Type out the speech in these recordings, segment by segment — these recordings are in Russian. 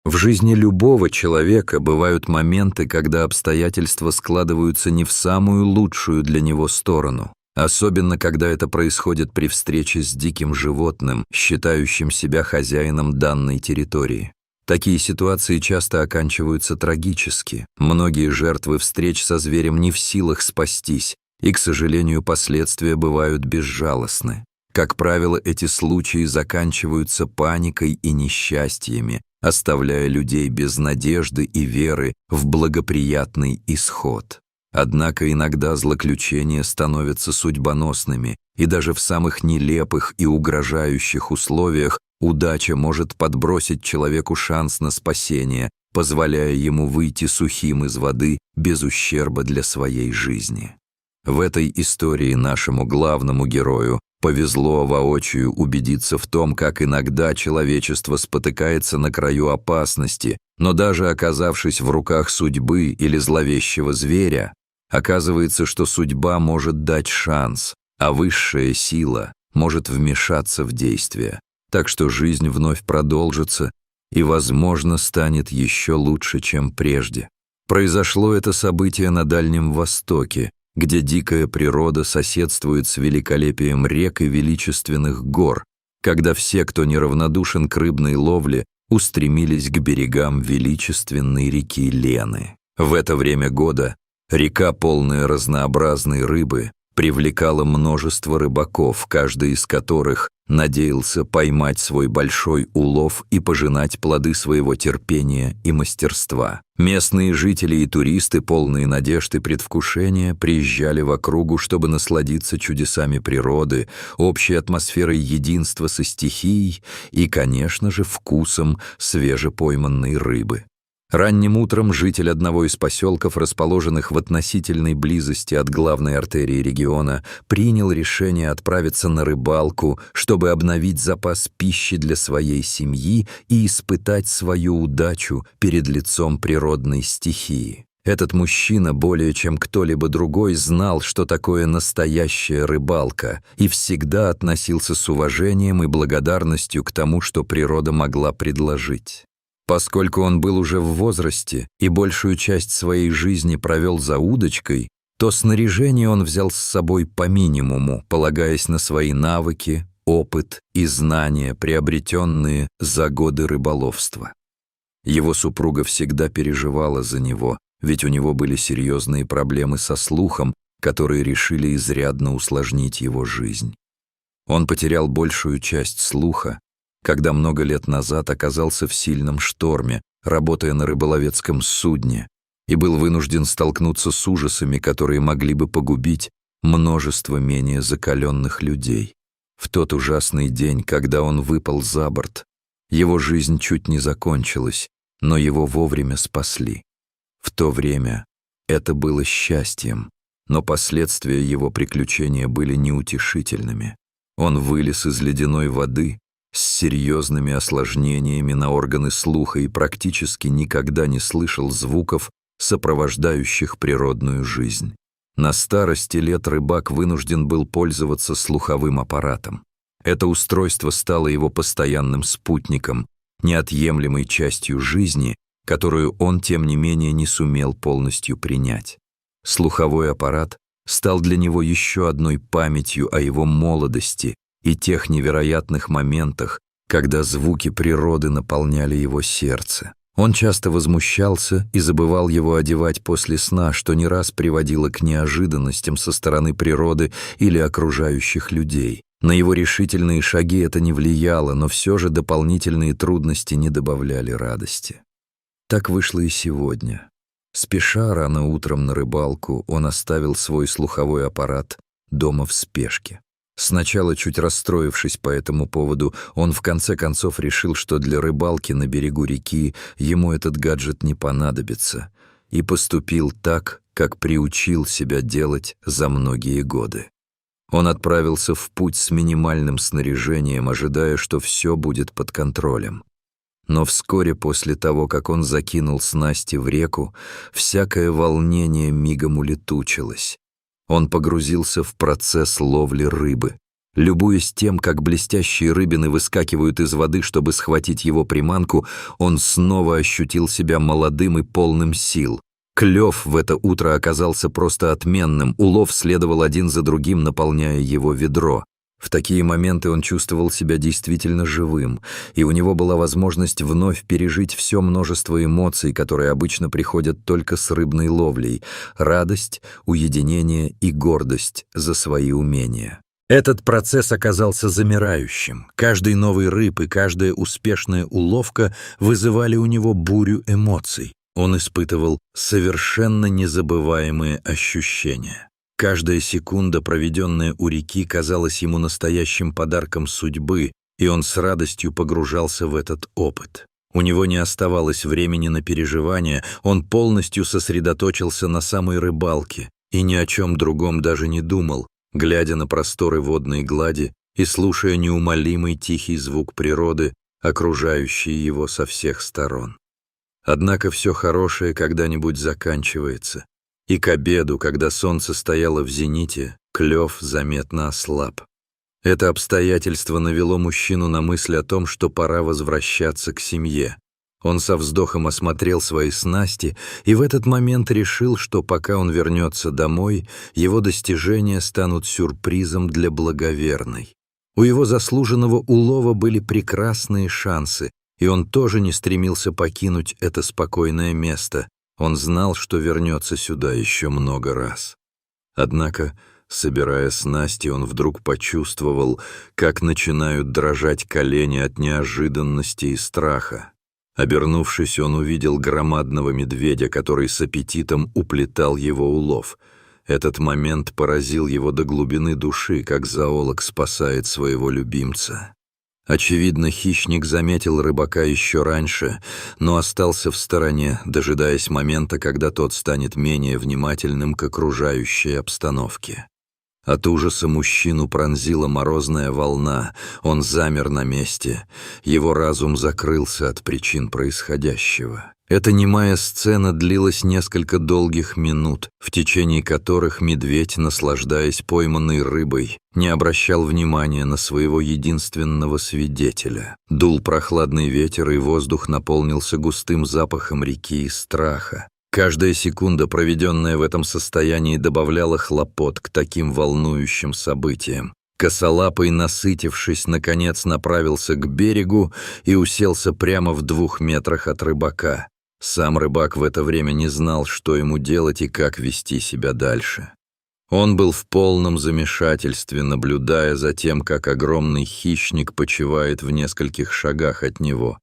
В жизни любого человека бывают моменты, когда обстоятельства складываются не в самую лучшую для него сторону, особенно когда это происходит при встрече с диким животным, считающим себя хозяином данной территории. Такие ситуации часто оканчиваются трагически. Многие жертвы встреч со зверем не в силах спастись, и, к сожалению, последствия бывают безжалостны. Как правило, эти случаи заканчиваются паникой и несчастьями, оставляя людей без надежды и веры в благоприятный исход. Однако иногда злоключения становятся судьбоносными, и даже в самых нелепых и угрожающих условиях удача может подбросить человеку шанс на спасение, позволяя ему выйти сухим из воды без ущерба для своей жизни. В этой истории нашему главному герою повезло воочию убедиться в том, как иногда человечество спотыкается на краю опасности, но даже оказавшись в руках судьбы или зловещего зверя, оказывается, что судьба может дать шанс, а высшая сила может вмешаться в действие. Так что жизнь вновь продолжится и, возможно, станет еще лучше, чем прежде. Произошло это событие на Дальнем Востоке, где дикая природа соседствует с великолепием рек и величественных гор, когда все, кто неравнодушен к рыбной ловле, устремились к берегам величественной реки Лены. В это время года река, полная разнообразной рыбы, привлекала множество рыбаков, каждый из которых надеялся поймать свой большой улов и пожинать плоды своего терпения и мастерства. Местные жители и туристы, полные надежд и предвкушения, приезжали в округу, чтобы насладиться чудесами природы, общей атмосферой единства со стихией и, конечно же, вкусом свежепойманной рыбы. Ранним утром житель одного из поселков, расположенных в относительной близости от главной артерии региона, принял решение отправиться на рыбалку, чтобы обновить запас пищи для своей семьи и испытать свою удачу перед лицом природной стихии. Этот мужчина более чем кто-либо другой знал, что такое настоящая рыбалка, и всегда относился с уважением и благодарностью к тому, что природа могла предложить. Поскольку он был уже в возрасте и большую часть своей жизни провел за удочкой, то снаряжение он взял с собой по минимуму, полагаясь на свои навыки, опыт и знания, приобретенные за годы рыболовства. Его супруга всегда переживала за него, ведь у него были серьезные проблемы со слухом, которые решили изрядно усложнить его жизнь. Он потерял большую часть слуха, когда много лет назад оказался в сильном шторме, работая на рыболовецком судне, и был вынужден столкнуться с ужасами, которые могли бы погубить множество менее закаленных людей. В тот ужасный день, когда он выпал за борт, его жизнь чуть не закончилась, но его вовремя спасли. В то время это было счастьем, но последствия его приключения были неутешительными. Он вылез из ледяной воды с серьезными осложнениями на органы слуха и практически никогда не слышал звуков, сопровождающих природную жизнь. На старости лет рыбак вынужден был пользоваться слуховым аппаратом. Это устройство стало его постоянным спутником, неотъемлемой частью жизни, которую он, тем не менее, не сумел полностью принять. Слуховой аппарат стал для него еще одной памятью о его молодости и тех невероятных моментах, когда звуки природы наполняли его сердце. Он часто возмущался и забывал его одевать после сна, что не раз приводило к неожиданностям со стороны природы или окружающих людей. На его решительные шаги это не влияло, но все же дополнительные трудности не добавляли радости. Так вышло и сегодня. Спеша рано утром на рыбалку, он оставил свой слуховой аппарат дома в спешке. Сначала, чуть расстроившись по этому поводу, он в конце концов решил, что для рыбалки на берегу реки ему этот гаджет не понадобится, и поступил так, как приучил себя делать за многие годы. Он отправился в путь с минимальным снаряжением, ожидая, что все будет под контролем. Но вскоре после того, как он закинул снасти в реку, всякое волнение мигом улетучилось. Он погрузился в процесс ловли рыбы. Любуясь тем, как блестящие рыбины выскакивают из воды, чтобы схватить его приманку, он снова ощутил себя молодым и полным сил. Клев в это утро оказался просто отменным, улов следовал один за другим, наполняя его ведро. В такие моменты он чувствовал себя действительно живым, и у него была возможность вновь пережить все множество эмоций, которые обычно приходят только с рыбной ловлей: радость, уединение и гордость за свои умения. Этот процесс оказался замирающим. Каждый новый рыб и каждая успешная уловка вызывали у него бурю эмоций. Он испытывал совершенно незабываемые ощущения. Каждая секунда, проведенная у реки, казалась ему настоящим подарком судьбы, и он с радостью погружался в этот опыт. У него не оставалось времени на переживания, он полностью сосредоточился на самой рыбалке и ни о чем другом даже не думал, глядя на просторы водной глади и слушая неумолимый тихий звук природы, окружающий его со всех сторон. Однако все хорошее когда-нибудь заканчивается, и к обеду, когда солнце стояло в зените, клев заметно ослаб. Это обстоятельство навело мужчину на мысль о том, что пора возвращаться к семье. Он со вздохом осмотрел свои снасти и в этот момент решил, что пока он вернется домой, его достижения станут сюрпризом для благоверной. У его заслуженного улова были прекрасные шансы, и он тоже не стремился покинуть это спокойное место. Он знал, что вернется сюда еще много раз. Однако, собирая снасти, он вдруг почувствовал, как начинают дрожать колени от неожиданности и страха. Обернувшись, он увидел громадного медведя, который с аппетитом уплетал его улов. Этот момент поразил его до глубины души, как зоолог спасает своего любимца. Очевидно, хищник заметил рыбака еще раньше, но остался в стороне, дожидаясь момента, когда тот станет менее внимательным к окружающей обстановке. От ужаса мужчину пронзила морозная волна, он замер на месте, его разум закрылся от причин происходящего. Эта немая сцена длилась несколько долгих минут, в течение которых медведь, наслаждаясь пойманной рыбой, не обращал внимания на своего единственного свидетеля. Дул прохладный ветер, и воздух наполнился густым запахом реки и страха. Каждая секунда, проведенная в этом состоянии, добавляла хлопот к таким волнующим событиям. Косолапый, насытившись, наконец направился к берегу и уселся прямо в 2 метрах от рыбака. Сам рыбак в это время не знал, что ему делать и как вести себя дальше. Он был в полном замешательстве, наблюдая за тем, как огромный хищник почивает в нескольких шагах от него.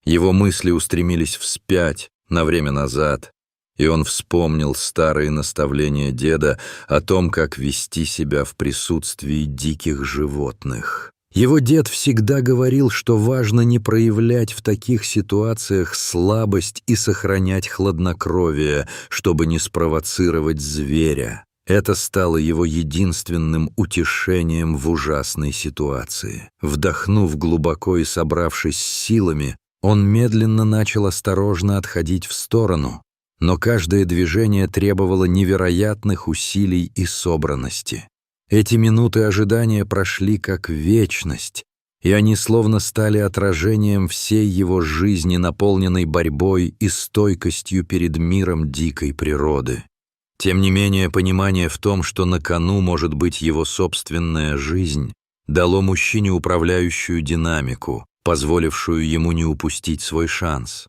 Его мысли устремились вспять, на время назад, и он вспомнил старые наставления деда о том, как вести себя в присутствии диких животных. Его дед всегда говорил, что важно не проявлять в таких ситуациях слабость и сохранять хладнокровие, чтобы не спровоцировать зверя. Это стало его единственным утешением в ужасной ситуации. Вдохнув глубоко и собравшись с силами, он медленно начал осторожно отходить в сторону, но каждое движение требовало невероятных усилий и собранности. Эти минуты ожидания прошли как вечность, и они словно стали отражением всей его жизни, наполненной борьбой и стойкостью перед миром дикой природы. Тем не менее, понимание в том, что на кону может быть его собственная жизнь, дало мужчине управляющую динамику, позволившую ему не упустить свой шанс.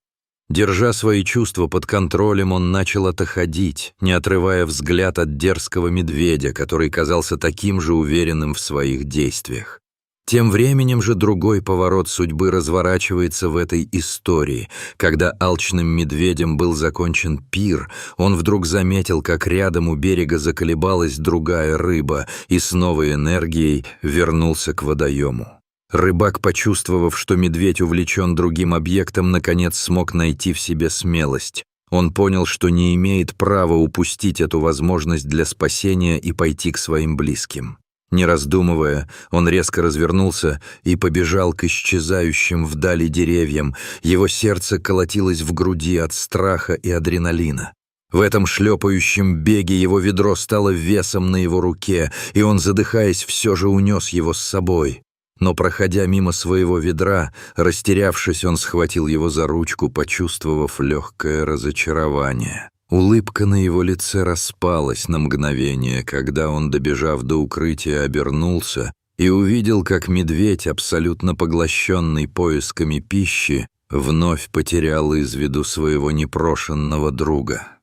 Держа свои чувства под контролем, он начал отходить, не отрывая взгляд от дерзкого медведя, который казался таким же уверенным в своих действиях. Тем временем же другой поворот судьбы разворачивается в этой истории. Когда алчным медведем был закончен пир, он вдруг заметил, как рядом у берега заколебалась другая рыба и с новой энергией вернулся к водоему. Рыбак, почувствовав, что медведь увлечен другим объектом, наконец смог найти в себе смелость. Он понял, что не имеет права упустить эту возможность для спасения и пойти к своим близким. Не раздумывая, он резко развернулся и побежал к исчезающим вдали деревьям. Его сердце колотилось в груди от страха и адреналина. В этом шлепающем беге его ведро стало весом на его руке, и он, задыхаясь, все же унес его с собой. Но, проходя мимо своего ведра, растерявшись, он схватил его за ручку, почувствовав легкое разочарование. Улыбка на его лице распалась на мгновение, когда он, добежав до укрытия, обернулся и увидел, как медведь, абсолютно поглощенный поисками пищи, вновь потерял из виду своего непрошенного друга.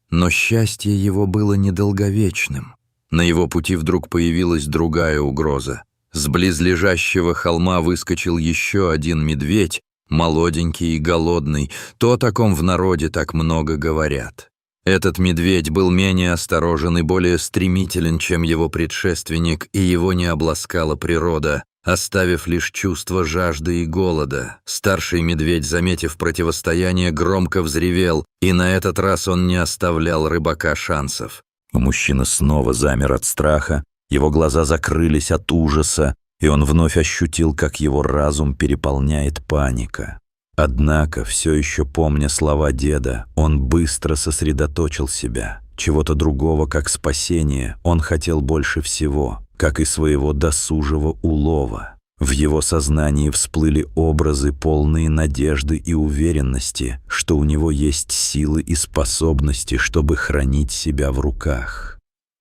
Но счастье его было недолговечным. На его пути вдруг появилась другая угроза. С близлежащего холма выскочил еще один медведь, молоденький и голодный, то о таком в народе так много говорят. Этот медведь был менее осторожен и более стремителен, чем его предшественник, и его не обласкала природа, оставив лишь чувство жажды и голода. Старший медведь, заметив противостояние, громко взревел, и на этот раз он не оставлял рыбака шансов. Мужчина снова замер от страха, его глаза закрылись от ужаса, и он вновь ощутил, как его разум переполняет паника. Однако, все еще помня слова деда, он быстро сосредоточил себя. Чего-то другого, как спасение, он хотел больше всего, как и своего досужего улова. В его сознании всплыли образы, полные надежды и уверенности, что у него есть силы и способности, чтобы хранить себя в руках.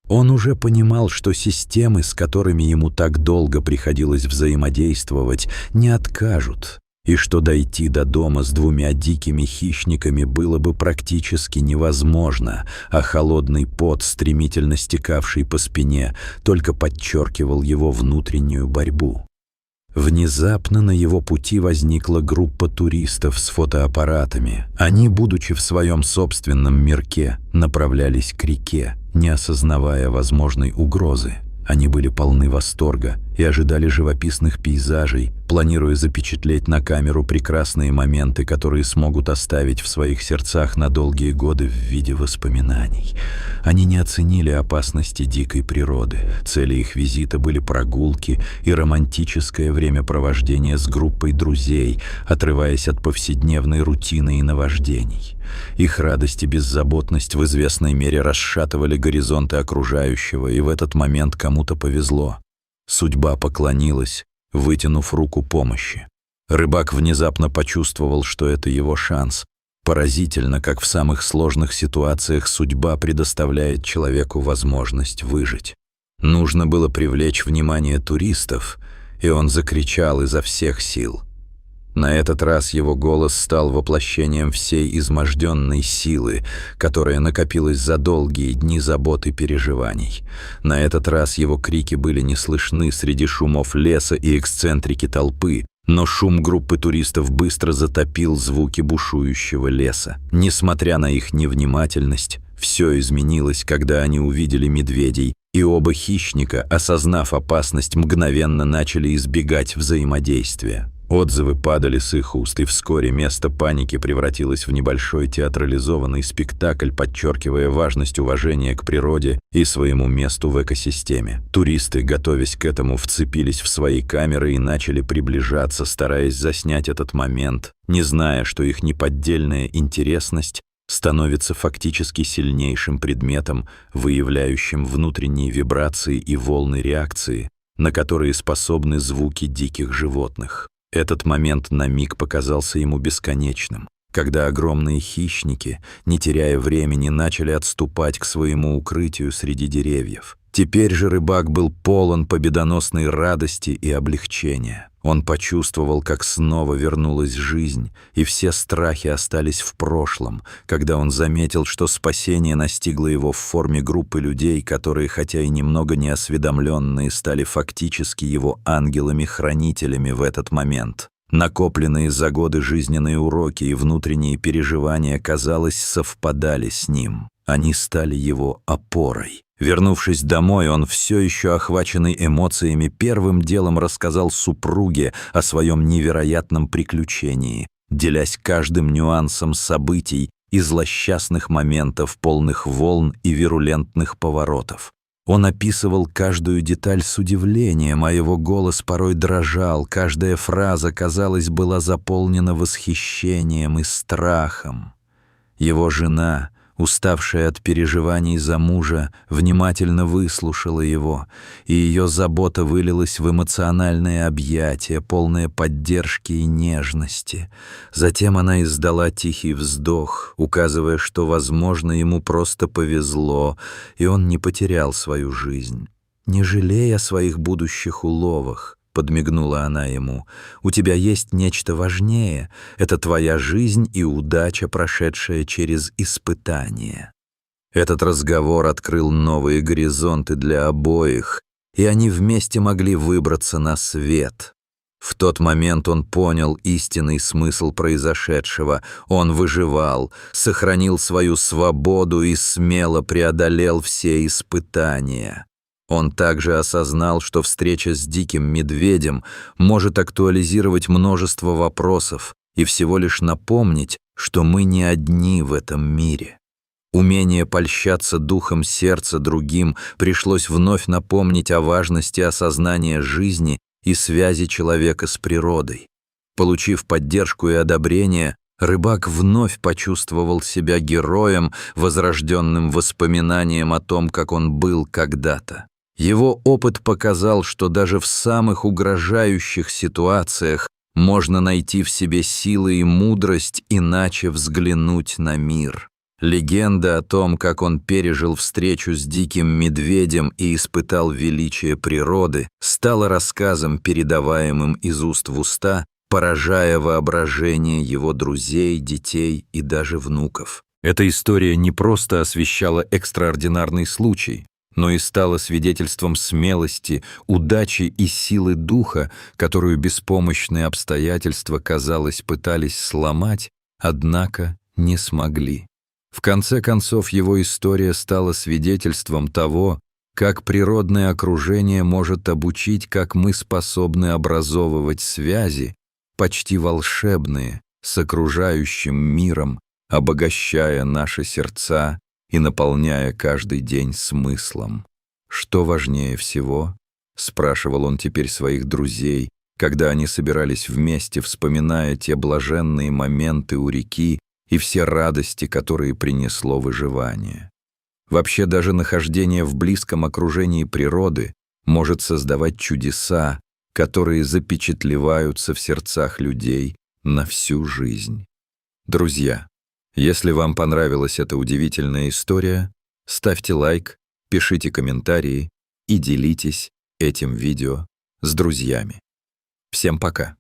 Он уже понимал, что системы, с которыми ему так долго приходилось взаимодействовать, не откажут, и что дойти до дома с двумя дикими хищниками было бы практически невозможно, а холодный пот, стремительно стекавший по спине, только подчеркивал его внутреннюю борьбу. Внезапно на его пути возникла группа туристов с фотоаппаратами. Они, будучи в своем собственном мирке, направлялись к реке, не осознавая возможной угрозы. Они были полны восторга и ожидали живописных пейзажей, планируя запечатлеть на камеру прекрасные моменты, которые смогут оставить в своих сердцах на долгие годы в виде воспоминаний. Они не оценили опасности дикой природы. Цели их визита были прогулки и романтическое времяпровождение с группой друзей, отрываясь от повседневной рутины и наваждений. Их радость и беззаботность в известной мере расшатывали горизонты окружающего, и в этот момент кому-то повезло. Судьба поклонилась, вытянув руку помощи. Рыбак внезапно почувствовал, что это его шанс. Поразительно, как в самых сложных ситуациях судьба предоставляет человеку возможность выжить. Нужно было привлечь внимание туристов, и он закричал изо всех сил. На этот раз его голос стал воплощением всей изможденной силы, которая накопилась за долгие дни забот и переживаний. На этот раз его крики были не слышны среди шумов леса и эксцентрики толпы, но шум группы туристов быстро затопил звуки бушующего леса. Несмотря на их невнимательность, все изменилось, когда они увидели медведей, и оба хищника, осознав опасность, мгновенно начали избегать взаимодействия. Отзывы падали с их уст, и вскоре место паники превратилось в небольшой театрализованный спектакль, подчеркивая важность уважения к природе и своему месту в экосистеме. Туристы, готовясь к этому, вцепились в свои камеры и начали приближаться, стараясь заснять этот момент, не зная, что их неподдельная интересность становится фактически сильнейшим предметом, выявляющим внутренние вибрации и волны реакции, на которые способны звуки диких животных. Этот момент на миг показался ему бесконечным, когда огромные хищники, не теряя времени, начали отступать к своему укрытию среди деревьев. Теперь же рыбак был полон победоносной радости и облегчения. Он почувствовал, как снова вернулась жизнь, и все страхи остались в прошлом, когда он заметил, что спасение настигло его в форме группы людей, которые, хотя и немного неосведомленные, стали фактически его ангелами-хранителями в этот момент. Накопленные за годы жизненные уроки и внутренние переживания, казалось, совпадали с ним. Они стали его опорой. Вернувшись домой, он, все еще охваченный эмоциями, первым делом рассказал супруге о своем невероятном приключении, делясь каждым нюансом событий и злосчастных моментов, полных волн и вирулентных поворотов. Он описывал каждую деталь с удивлением, а его голос порой дрожал, каждая фраза, казалось, была заполнена восхищением и страхом. Его жена, уставшая от переживаний за мужа, внимательно выслушала его, и ее забота вылилась в эмоциональное объятие, полное поддержки и нежности. Затем она издала тихий вздох, указывая, что, возможно, ему просто повезло, и он не потерял свою жизнь. «Не жалей о своих будущих уловах», — подмигнула она ему. «У тебя есть нечто важнее. Это твоя жизнь и удача, прошедшая через испытания». Этот разговор открыл новые горизонты для обоих, и они вместе могли выбраться на свет. В тот момент он понял истинный смысл произошедшего. Он выживал, сохранил свою свободу и смело преодолел все испытания. Он также осознал, что встреча с диким медведем может актуализировать множество вопросов и всего лишь напомнить, что мы не одни в этом мире. Умение польщаться духом сердца другим пришлось вновь напомнить о важности осознания жизни и связи человека с природой. Получив поддержку и одобрение, рыбак вновь почувствовал себя героем, возрожденным воспоминанием о том, как он был когда-то. Его опыт показал, что даже в самых угрожающих ситуациях можно найти в себе силы и мудрость иначе взглянуть на мир. Легенда о том, как он пережил встречу с диким медведем и испытал величие природы, стала рассказом, передаваемым из уст в уста, поражая воображение его друзей, детей и даже внуков. Эта история не просто освещала экстраординарный случай, но и стала свидетельством смелости, удачи и силы духа, которую беспомощные обстоятельства, казалось, пытались сломать, однако не смогли. В конце концов, его история стала свидетельством того, как природное окружение может обучить, как мы способны образовывать связи, почти волшебные, с окружающим миром, обогащая наши сердца и наполняя каждый день смыслом. «Что важнее всего?» — спрашивал он теперь своих друзей, когда они собирались вместе, вспоминая те блаженные моменты у реки и все радости, которые принесло выживание. Вообще, даже нахождение в близком окружении природы может создавать чудеса, которые запечатлеваются в сердцах людей на всю жизнь. Друзья, если вам понравилась эта удивительная история, ставьте лайк, пишите комментарии и делитесь этим видео с друзьями. Всем пока!